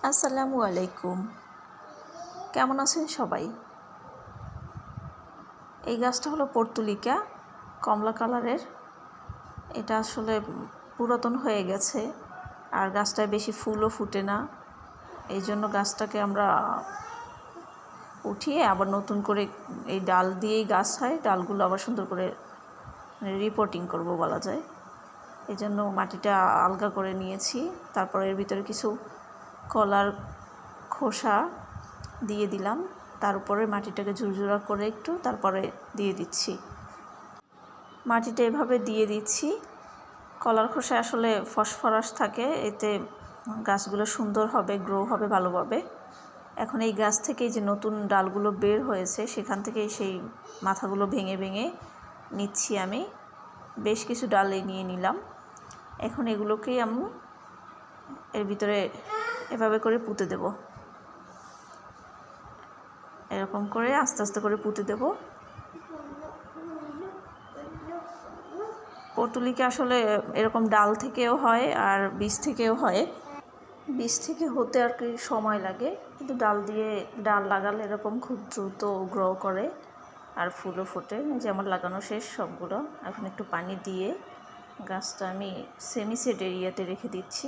আসসালামু আলাইকুম। কেমন আছেন সবাই? এই গাছটা হলো পর্তুলিকা, কমলা কালারের। এটা আসলে পুরাতন হয়ে গেছে আর গাছটায় বেশি ফুলও ফুটে না। এই জন্য গাছটাকে আমরা উঠিয়ে আবার নতুন করে এই ডাল দিয়েই গাছ হয়, ডালগুলো আবার সুন্দর করে রিপোর্টিং করব বলা যায়। এই জন্য মাটিটা আলগা করে নিয়েছি। তারপর এর ভিতরে কিছু কলার খোসা দিয়ে দিলাম, তার উপরে মাটিটাকে ঝুরঝুরা করে একটু তারপরে দিয়ে দিচ্ছি। মাটিটা এভাবে দিয়ে দিচ্ছি। কলার খোসা আসলে ফসফরাস থাকে, এতে গাছগুলো সুন্দর হবে, গ্রো হবে ভালোভাবে। এখন এই গাছ থেকে যে নতুন ডালগুলো বের হয়েছে সেখান থেকে সেই মাথাগুলো ভেঙে ভেঙে নিচ্ছি আমি। বেশ কিছু ডালে নিয়ে নিলাম। এখন এগুলোকেই আমি এর ভিতরে এভাবে করে পুঁতে দেব। এরকম করে আস্তে আস্তে করে পুঁতে দেব। পর্তুলিকা আসলে এরকম ডাল থেকেও হয় আর বীজ থেকেও হয়। বীজ থেকে হতে আর কি সময় লাগে, কিন্তু ডাল লাগালে এরকম খুব দ্রুত গ্রো করে আর ফুলও ফোটে। যেমন লাগানো শেষ সবগুলো। এখন একটু পানি দিয়ে গাছটা আমি সেমি সেড এরিয়াতে রেখে দিচ্ছি।